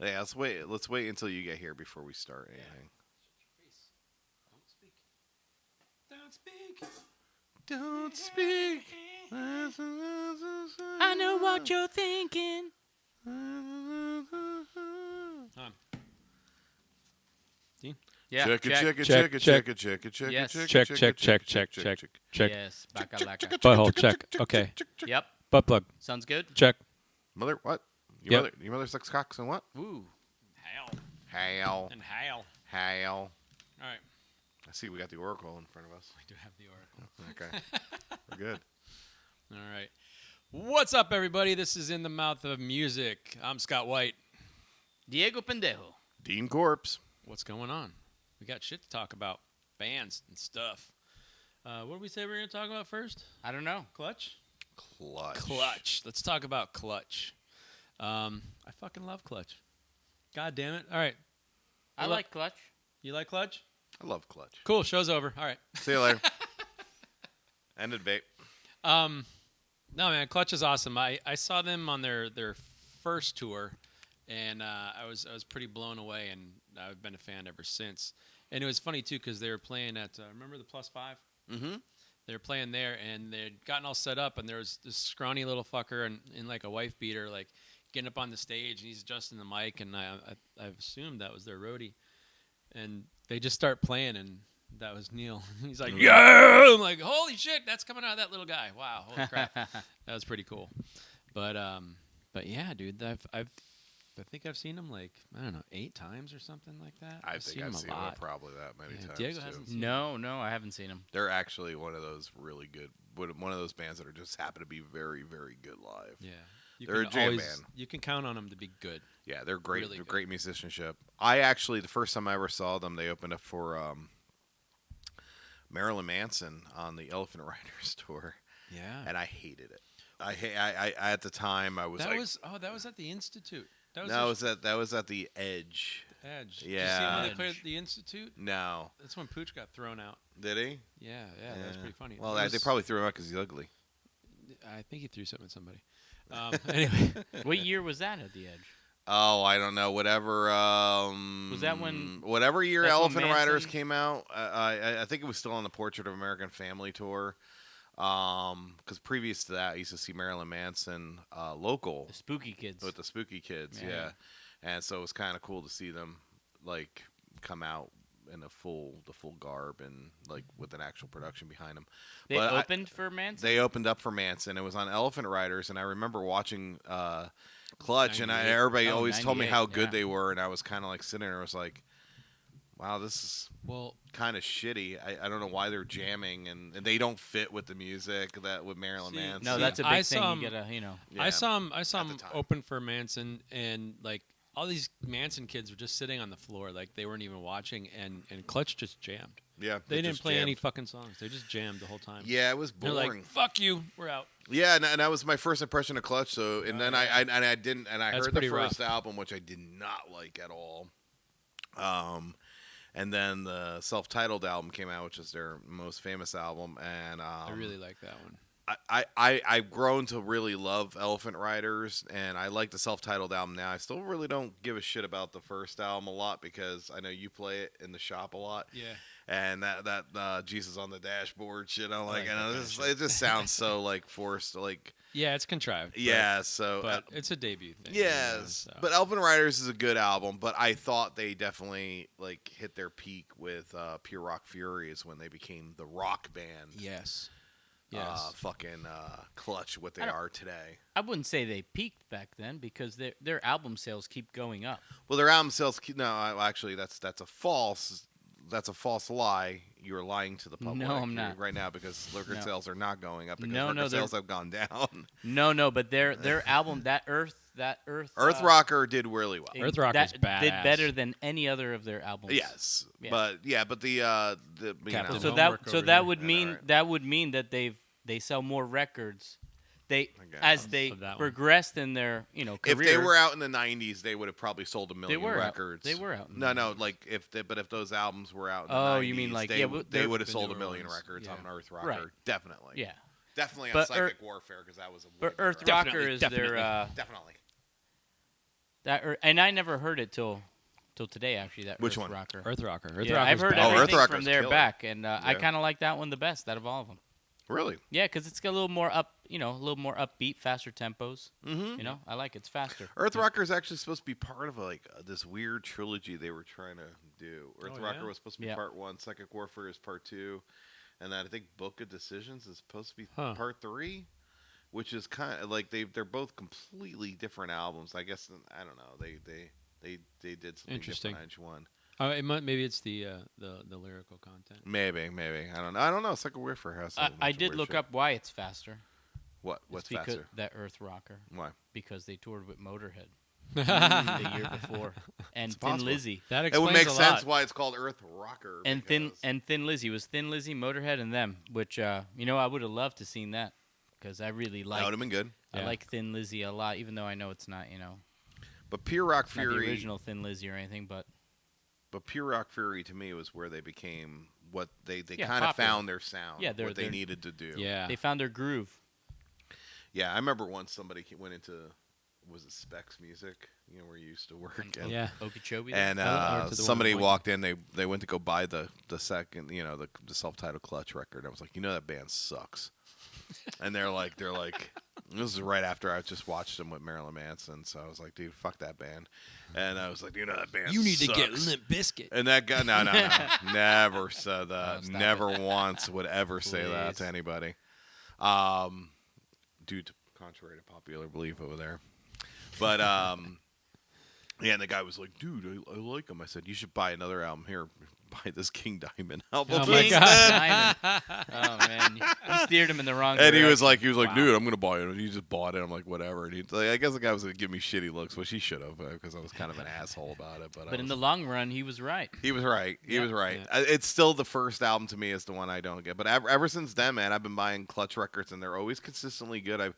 Yeah, let's wait. Let's wait until you get here before we start anything. Don't speak. Don't speak. I know what you're thinking. Dean? Yeah. Check it, check it, check, check it, check. check it, check it, check it, Yes. Check, check, check, check, check, check. Yes. Baka. Butthole check. Okay. Yep. Butt plug Sounds good. check. Mother, what? Yep. Your mother sucks cocks and what? Ooh. Hal Hal. and Hal. Hal. All right. I see we got the oracle in front of us. We do have the oracle. Okay. We're good. All right. What's up, everybody? This is In the Mouth of Music. I'm Scott White. Diego Pendejo. Dean Corpse. What's going on? We got shit to talk about. Bands and stuff. What did we say we were going to talk about first? I don't know. Clutch? Clutch. Clutch. Let's talk about Clutch. I fucking love Clutch. God damn it. All right. I like Clutch. You like Clutch? I love Clutch. Cool. Show's over. All right. See you later. Ended debate. No, man. Clutch is awesome. I saw them on their first tour, and I was pretty blown away, and I've been a fan ever since. And it was funny, too, because they were playing at, remember the Plus 5? Mm-hmm. They were playing there, and they'd gotten all set up, and there was this scrawny little fucker in like a wife beater, like getting up on the stage, and he's adjusting the mic, and I assumed that was their roadie. And they just start playing, and that was Neil. He's like, yeah! I'm like, holy shit, that's coming out of that little guy. Wow, holy crap. That was pretty cool. But yeah, dude, I think I've seen him like, I don't know, 8 times or something like that. I think I've seen a them lot. probably that many Yeah, times. Diego too. hasn't seen No, I haven't seen him. They're actually one of those really good, one of those bands that are just happen to be very, very good live. Yeah. You They're can a jam always, band. You can count on them to be good. Yeah, they're great. Really They're good. great musicianship. I actually, the first time I ever saw them, they opened up for Marilyn Manson on the Elephant Riders tour, Yeah. and I hated it. I at the time I was That like, was at the Institute. That was at the Edge. Edge. Did you see Yeah. him when they played Edge. at the Institute? No, That's when Pooch got thrown out. did he? Yeah, that was pretty funny. Well, It they was- probably threw him out because he's ugly. I think he threw something at somebody. Anyway. What year was that at the Edge? Oh, I don't know. Whatever. Was that when- Whatever year that's when Elephant Riders Manson- came out? I think it was still on the Portrait of American Family tour. Because previous to that, I used to see Marilyn Manson local The Spooky Kids. with the Spooky Kids. Yeah. Yeah, and so it was kind of cool to see them like come out in the full garb and like with an actual production behind them. They But opened for Manson? They opened up for Manson. It was on Elephant Riders, and I remember watching Clutch, and 98. everybody Oh, always told me 98, how good yeah. they were, and I was kind of like sitting there, I was like, wow, this is Well, kind of shitty. I don't know why they're jamming, and they don't fit with the music that with Marilyn See, Manson. No, See, that's a I big thing. saw You him- gotta, Yeah. I saw him at the time. open for Manson, and like all these Manson kids were just sitting on the floor, like they weren't even watching, and Clutch just jammed. Yeah, They didn't just play any jammed. fucking songs. They just jammed the whole time. Yeah, it was They're boring. like, "Fuck you, we're out." Yeah, and that was my first impression of Clutch. So, and then yeah. I didn't, and I That's heard the pretty first rough. album, which I did not like at all. And then the self-titled album came out, which is their most famous album, and I really like that one. I've grown to really love Elephant Riders, and I like the self-titled album now. I still really don't give a shit about the first album a lot because I know you play it in the shop a lot. Yeah. And that Jesus on the dashboard shit, I'm like, like that kind of shit. it just sounds so like forced, like Yeah, it's contrived. yeah. So But it's a debut thing. you know, yes, so. but Elephant Riders is a good album. But I thought they definitely like hit their peak with Pure Rock Fury is when they became the rock band. Yes. Yes. Fucking Clutch, what they I don't- are today. I wouldn't say they peaked back then because their album sales keep going up. Well, their album sales. No, actually, that's a false lie. You're lying to the public. No, I'm not. right now because liquor No. sales are not going up because No, liquor no, they're- sales have gone down. No, but their album, that Earth Earth Rocker did really well. Earth Rocker's did badass. better than any other of their albums. Yes, Yeah. but the you Captain know, So Homework that over that here. would Yeah, mean alright. that would mean that they sell more records. They Okay. as they Of that one. progressed in their career. if they were out in the '90s, they would have probably sold a million were out. records. They were out in No, the like if those albums were out. In the Oh, 90s, you mean like- they, yeah, but they they're- would have the sold a newer million ones, records yeah. on Earth Rocker, Right. definitely. yeah, Definitely on But Psychic Warfare because that was a way but better Earth album. Rocker is Definitely. their Definitely. And I never heard it till today. Actually, that Which Earth one? Rocker. Earth Rocker. Earth Yeah, Rocker's I've heard bad. Oh, Earth everything Rocker's from there killer. back, and I Yeah. kind of like that one the best out of all of them. Really? Yeah, because it's got a little more a little more upbeat, faster tempos. Mm-hmm. You know, I like it. It's faster. Earth Rocker is actually supposed to be part of this weird trilogy they were trying to do. Earth Oh, Rocker yeah? was supposed to be Yeah. part 1, Psychic Warfare is part 2, and then I think Book of Decisions is supposed to be Huh. part 3, which is kind of like they're both completely different albums. I guess I don't know. They did something Interesting. different on each one. Maybe it's the lyrical content. Maybe I don't know. Psychic Warfare has. a bunch I of did weird look shit. up why it's faster. What's It's because faster? that Earth Rocker. Why? Because they toured with Motorhead that the year before, and It's Thin possible. Lizzy. explains It would make a sense lot. why it's called Earth Rocker. And because- Thin Lizzy was Thin Lizzy, Motorhead, and them. Which I would have loved to seen that because I really that like would have been good. I Yeah. like Thin Lizzy a lot, even though I know it's not But Pure Rock not the Fury. original Thin Lizzy or anything. But But Pure Rock Fury to me was where they became what they Yeah, kind of popular. found their sound. Yeah, they're- what they they're- needed to do. Yeah. they found their groove. Yeah, I remember once somebody went into was it Specs Music, where you used to work. And, Yeah. Okeechobee. And Or to the one somebody in Boynton. walked in. They went to go buy the second, the self-titled Clutch record. I was like, that band sucks. And they're like, this is right after I just watched them with Marilyn Manson. So I was like, dude, fuck that band. And I was like, that band. You need to get sucks." Limp Bizkit. And that guy, no, never said that. Oh, stop Never it. once would ever say that Please. to anybody. Dude, contrary to popular belief over there. But yeah, and the guy was like, dude, I like him. I said, you should buy another album here. Buy this King Diamond album. Oh my King God. Diamond. Oh man, you steered him in the wrong And direction. he was like, Wow. dude, I'm gonna buy it. And he just bought it. I'm like, whatever. And I guess the guy was gonna give me shitty looks, which he should have, because I was kind of an asshole about it. But But in the long run, he was right. he was right. He Yeah. was right. Yeah. It's still the first album to me is the one I don't get. But ever since then, man, I've been buying Clutch records, and they're always consistently good. I've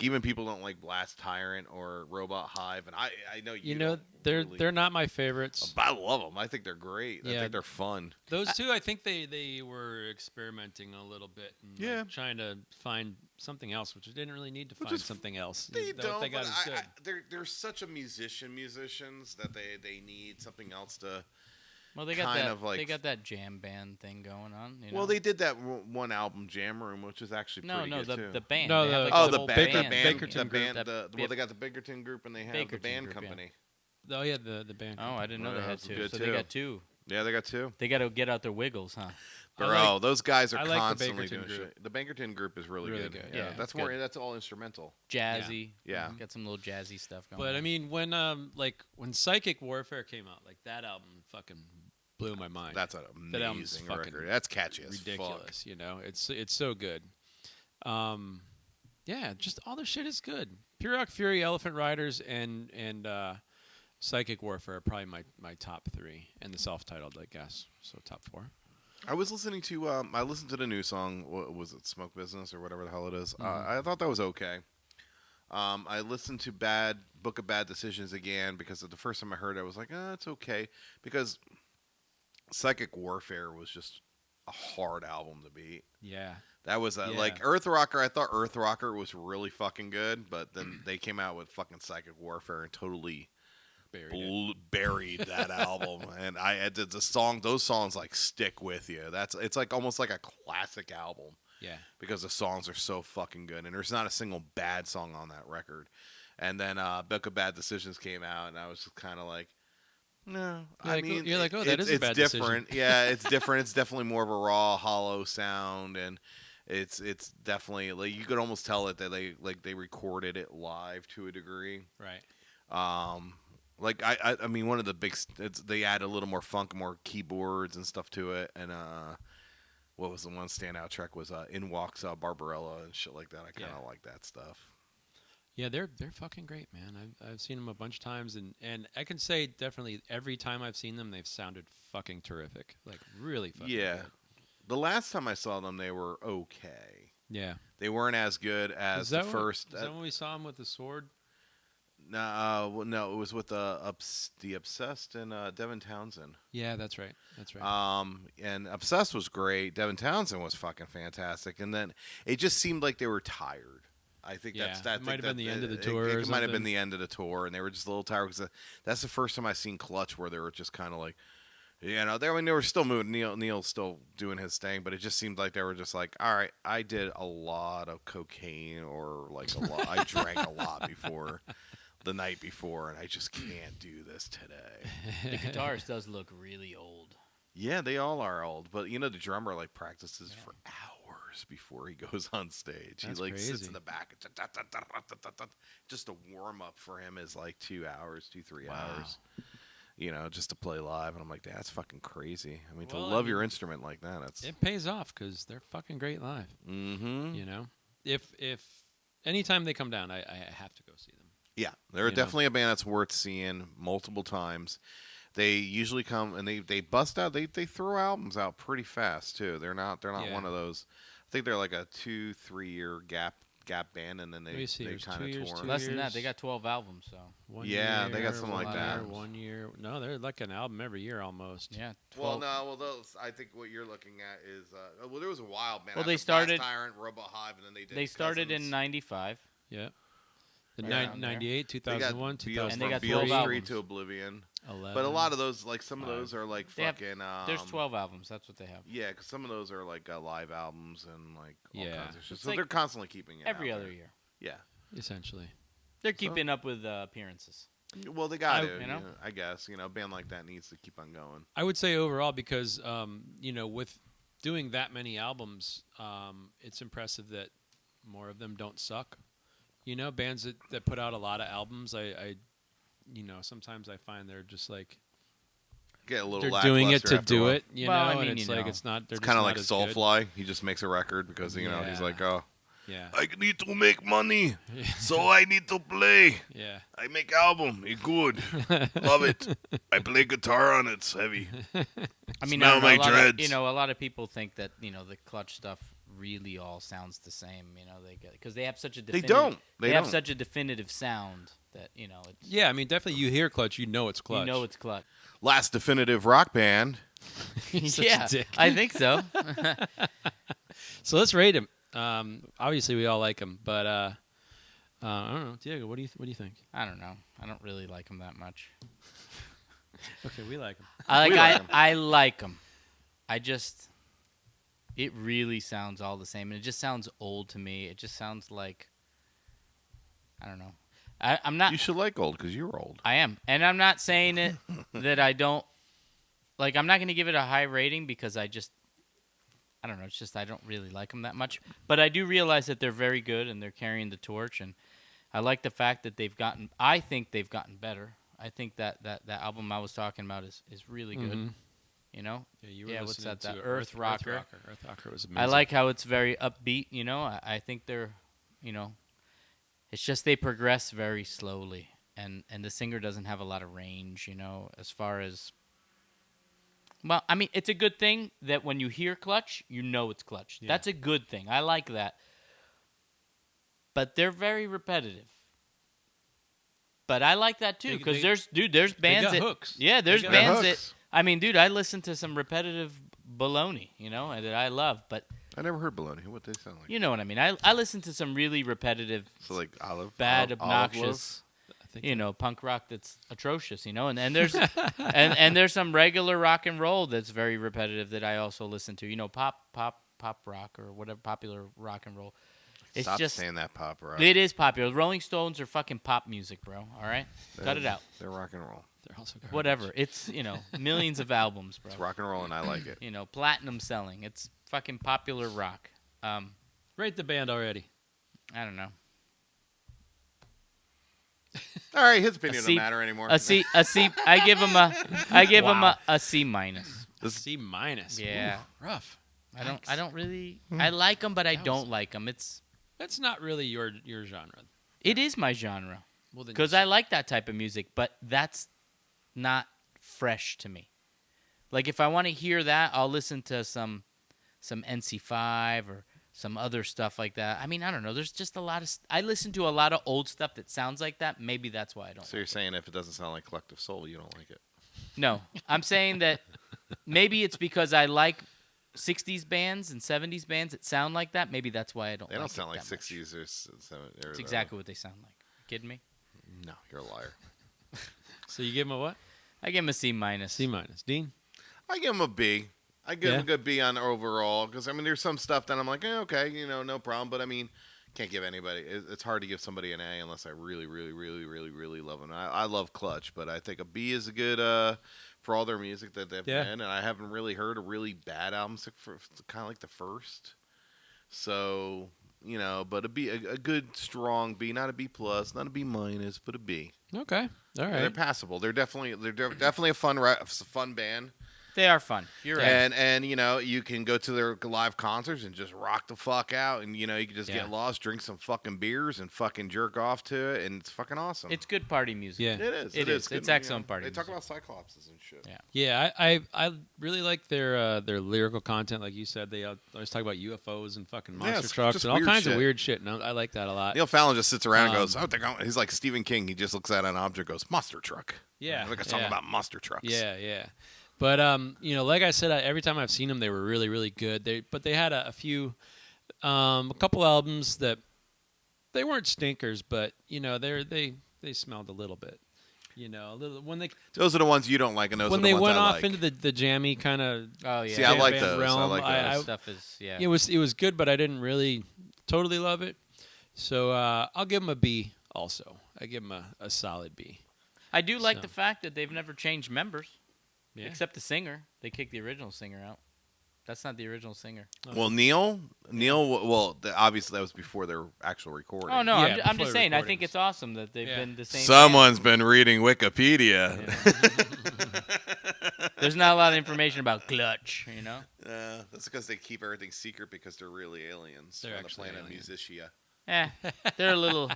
even people don't like Blast Tyrant or Robot Hive, and I know don't they're really- not my favorites. I love them. I think they're great. I Yeah. think they're fun. Those two, I think they were experimenting a little bit and Yeah. trying to find something else, which they didn't really need to Which find is- something else. They What don't. they got But is good. they're such a musicians that they need something else to. Well, they got Kind that. of like- they got that jam band thing going on. Well, they did that one album, Jam Room, which is actually no, pretty no, good the too. the band. No, They have, the- like, Oh, the the whole Baker band. band, Bakerton the group. band. That- Well, they got the Biggerton group and they have the Bakerton band group, yeah. company. Oh yeah, the band. Oh, I didn't know they Yeah, had that's two. good So too. they got two. Yeah, they got two. They got to get out their wiggles, huh? I Bro, like- those guys are I like the constantly Bakerton doing group. shit. The Bakerton group is really, Really good. good. Yeah, Yeah, that's it's more. good. That's all instrumental. Jazzy. Yeah. Got some little jazzy stuff going. But I on. mean, when when Psychic Warfare came out, like that album fucking blew my mind. That's an That album's amazing fucking record. That's catchy as ridiculous. It's so good. Yeah, just all the shit is good. Pure Rock Fury, Elephant Riders, and Psychic Warfare are probably my top three, and the self-titled, I guess. So top four. fuck. I was listening to. I listened to the new song. What was it? Smoke Business or whatever the hell it is. I thought that was okay. I listened to Book of Bad Decisions again because the first time I heard it, I was like, it's okay. Because Psychic Warfare was just a hard album to beat. Yeah. That was Yeah. like Earth Rocker. I thought Earth Rocker was really fucking good, but then they came out with fucking Psychic Warfare and totally buried that album. And I had the song; those songs like stick with you. It's like almost like a classic album Yeah. because the songs are so fucking good, and there's not a single bad song on that record. And then Book of Bad Decisions came out, and I was just kind of like, no. You're like, oh, that is a it's bad different. Yeah, it's different. It's definitely more of a raw, hollow sound, and it's definitely like you could almost tell it that they recorded it live to a degree. Right. Like I mean, one of the big they add a little more funk, more keyboards and stuff to it, and what was the one standout track was In Walks Barbarella and shit like that. I kind of like that stuff. Yeah, they're fucking great, man. I've seen them a bunch of times, and I can say definitely every time I've seen them, they've sounded fucking terrific, like really fucking Yeah. good. The last time I saw them, they were okay. Yeah. They weren't as good as Is the that first. Is that when we saw him with the sword? No, it was with the Obsessed and Devin Townsend. Yeah, that's right. That's right. And Obsessed was great. Devin Townsend was fucking fantastic. And then it just seemed like they were tired. I think Yeah, that's that. it might have been the end of the it- tour or It, might have been something. the end of the tour, and they were just a little tired because that's the first time I seen Clutch where they were just kind of like, they were still moving. Neil's still doing his thing, but it just seemed like they were just like, all right, I did a lot of cocaine or like a lot. I drank a lot before the night before, and I just can't do this today. The guitarist does look really old. Yeah, they all are old, but the drummer like practices for hours before he goes on stage. That's he like sits crazy. in the back, just a warm up for him is like 2 hours, 3 Wow. hours. Just to play live, and I'm like, that's fucking crazy. I mean, to Well, I love your mean, instrument like that, it's. It pays off because they're fucking great live. Mm-hmm. You know, if anytime they come down, I have to go see them. Yeah, they're You know. definitely a band that's worth seeing multiple times. They usually come and they bust out. They throw albums out pretty fast too. They're not Yeah. one of those. I think they're like a 2-3 year gap band, and then Let they me see, they there's kind 2 of years, tour. 2 Less than that, years. they got 12 albums, so Yeah, they got something like that. 1 year. No, they're like an album every year almost. yeah. Well, 12. no, those. I think what you're looking at is. There was a wild band. Well, they after started- Blast Tyrant, Robot Hive, and then they did. They started in Cousins. '95. Yeah. The Yeah, down 98, They got 2001, Beatles And they got from 12 Beale Street albums. to Oblivion. 11. But a lot of those, like some of Five. those, are like They have- fucking. There's 12 albums. That's what they have. Yeah, because some of those are like live albums and like all Yeah. kinds of shit. It's So like they're constantly keeping it Every out other there. year. Yeah. essentially. They're keeping up with appearances. Well, they got I- to. you know? I guess a band like that needs to keep on going. I would say overall because with doing that many albums, it's impressive that more of them don't suck. Bands that put out a lot of albums, I sometimes I find they're just like Get a little. they're doing it lackluster to after a do while. it, Well, I and mean, it's you like know. it's not. They're It's just kind of not like as good. Soulfly. He just makes a record because he's Yeah. like, oh, Yeah, I need to make money, so I need to play. yeah. I make album. It's good. Love it. I play guitar on it. It's heavy. I mean, Smell I don't know, my a lot dreads. of, a lot of people think that the Clutch stuff really all sounds the same. Because they have such a They definitive, don't. They They have don't. such a definitive sound that it's Yeah, I mean, definitely you hear Clutch, it's Clutch. you know it's Clutch. Last definitive rock band. He's such a Yeah, dick. I think so. So let's rate him. Obviously we all like him, but I don't know, Diego. What do you think? I don't know. I don't really like him that much. Okay, we like him. I We like like 'em. I like him. I just it really sounds all the same, and it just sounds old to me. It just sounds like I don't know. I'm not. You should like old because you're old. I am, and I'm not saying it that I don't like. I'm not going to give it a high rating because I don't know. It's just I don't really like them that much. But I do realize that they're very good and they're carrying the torch, and I like the fact that they've gotten. I think they've gotten better. I think that album I was talking about is really good. Mhm. You know, Yeah, you were Yeah, what's listening that, to that Earth Rocker? Earth Rocker was amazing. I like how it's very upbeat. I think they're, it's just they progress very slowly, and the singer doesn't have a lot of range. As far as. Well, I mean, it's a good thing that when you hear Clutch, you know it's Clutch. Yeah. That's a good thing. I like that. But they're very repetitive. But I like that too They- because they- there's they bands got that hooks. yeah, there's They got bands hooks. that I mean, dude, I listen to some repetitive baloney, and that I love, but I never heard Baloney. What they sound like? you know what I mean. I listen to some really repetitive, So like olive, bad, olive obnoxious, I think punk rock that's atrocious, and there's and there's some regular rock and roll that's very repetitive that I also listen to. Pop rock or whatever, popular rock and roll. It's Stop just saying that pop rock. it is popular. Rolling Stones are fucking pop music, bro. All right, cut it out. They're rock and roll. they're also garbage. Whatever. It's millions of albums, bro. It's rock and roll, and I like it. Platinum selling. It's fucking popular rock. Rate the band already. I don't know. All right, his opinion C- don't matter anymore. A C. I give him Wow. a C minus. C minus. Yeah. Ooh, rough. I don't really. I like them, but I That was- don't like them. That's not really your genre. It is my genre Well, then because you I like that type of music, but that's not fresh to me. Like if I want to hear that, I'll listen to some NC5 or some other stuff like that. I mean, I don't know. There's just a lot of. I listen to a lot of old stuff that sounds like that. Maybe that's why I don't. So you're saying if it doesn't sound like Collective Soul, you don't like it? No, I'm saying that maybe it's because I like '60s bands and '70s bands that sound like that. Maybe that's why I don't. They don't like sound it like that much. 60s or 70s. It's exactly what they sound like. You kidding me? No, you're a liar. So you give him a what? I give him a C minus. C minus. Dean. I give him a B. I give him Yeah. a good B on overall because I mean there's some stuff that I'm like, okay, no problem. But I mean, can't give anybody. It's hard to give somebody an A unless I really, really, really, really, really love them. I love Clutch, but I think a B is a good for all their music that they've Yeah. been. And I haven't really heard a really bad album for kind of like the first. So but a B, a good strong B, not a B plus, not a B minus, but a B. Okay. All They're right. passable. They're definitely a fun band. They are fun. You're right. And you can go to their live concerts and just rock the fuck out, and you can just Yeah. get lost, drink some fucking beers, and fucking jerk off to it, and it's fucking awesome. It's good party music. Yeah. It is. It is. Good, It's excellent party They talk music. about cyclopses and shit. Yeah. Yeah, I really like their lyrical content. Like you said, they always talk about UFOs and fucking Yeah, monster it's trucks just and all weird kinds of shit. weird shit. And I like that a lot. Neil Fallon just sits around and Um, goes, he's like Stephen King. He just looks at an object, goes, monster truck. Yeah, like a song yeah. about monster trucks. Yeah. But like I said, every time I've seen them, they were really, really good. They had a few, a couple albums that they weren't stinkers, but they smelled a little bit. A little when they Those are the ones you don't like, and those when are the they ones went I off like. into the jammy kind of Oh yeah. See, I like band those. I realm. like That those. stuff is yeah. it was good, but I didn't really totally love it. So I'll give them a B. Also, I give them a solid B. I do like So. the fact that they've never changed members Yeah. except the singer. They kicked the original singer out. That's not the original singer. Well, Neil, obviously that was before their actual recording. Oh no, Yeah, I'm before just the saying. I think recordings. it's awesome that they've Yeah. been the same. Someone's been reading Wikipedia. band. There's not a lot of information about Clutch. That's because they keep everything secret because they're really aliens They're on the actually planet aliens. Musicia. They're a little.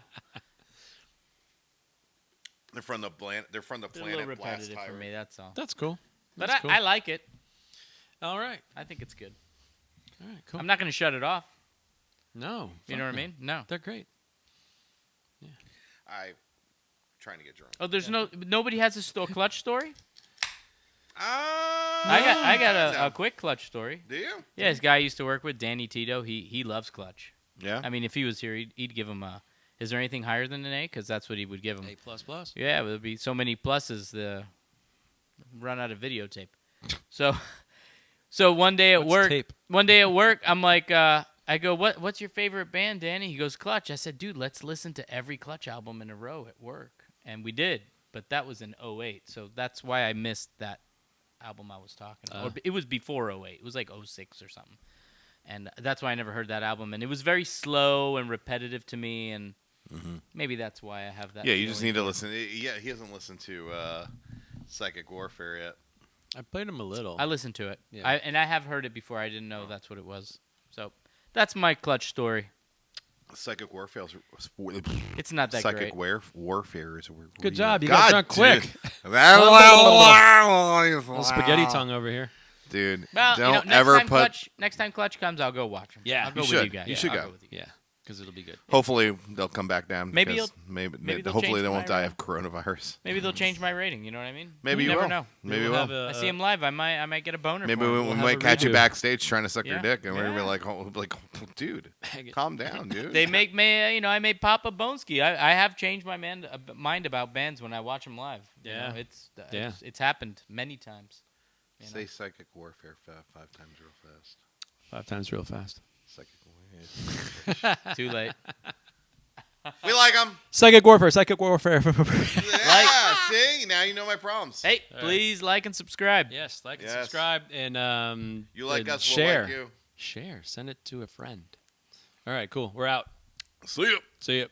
They're from the planet. They're from the They're a little planet Blast repetitive for Tyrant. me. That's all. That's cool. But That's cool. I like it. All right. I think it's good. All right. Cool. I'm not going to shut it off. No. You know what I mean? No. They're great. I'm trying to get drunk. Oh, there's nobody has a Clutch story. I I got a quick Clutch story. Do you? Yeah, this guy I used to work with, Danny Tito. He loves Clutch. Yeah. I mean, if he was here, he'd give him a. Is there anything higher than an A? Because that's what he would give him. A plus plus. Yeah, there'd be so many pluses. The run out of videotape. So one day at What's work, tape? I'm like, I go, what's your favorite band, Danny? He goes, Clutch. I said, dude, let's listen to every Clutch album in a row at work, and we did. But that was in 08, so that's why I missed that album I was talking about. Or it was before 08. It was like 06 or something. And that's why I never heard that album. And it was very slow and repetitive to me, and maybe that's why I have that. Yeah, you just feeling. need to listen. Yeah, he hasn't listened to Psychic Warfare yet. I played them a little. I listened to it. Yeah. I have heard it before. I didn't know that's what it was. So that's my Clutch story. Psychic Warfare. It's not that Psychic great. Warfare is. Good job. You God, got drunk quick. dude. Little spaghetti tongue over here. Dude, Well, don't next ever time put. next time Clutch comes, I'll go watch him. Yeah, I'll go you with should. you guys. You should I'll go. with you. Yeah, because it'll be good. Hopefully they'll come back down. Maybe because maybe they'll hopefully change they my won't die rating. of coronavirus. Maybe they'll change my rating. You know what I mean? Maybe you you never will. know. Maybe we'll we will. have I see him live. I might get a boner. Maybe for him. we We'll have might a catch you redo. backstage trying to suck your Yeah. dick, and we're gonna be Yeah. like, dude, calm down, dude. They make me, I made Papa Bonesky. I have changed my mind about bands when I watch them live. You Yeah. know, it's happened many times. You know? Say Psychic Warfare 5 times real fast. 5 times real fast. Psychic Warfare. Too late. We like them. Psychic warfare. Psychic warfare. Yeah, see, now you know my problems. Hey, All right. please like and subscribe. Yes, like and Yes. subscribe and You like and us, share. we'll like you. Share. Send it to a friend. All right, cool. We're out. See ya. See ya.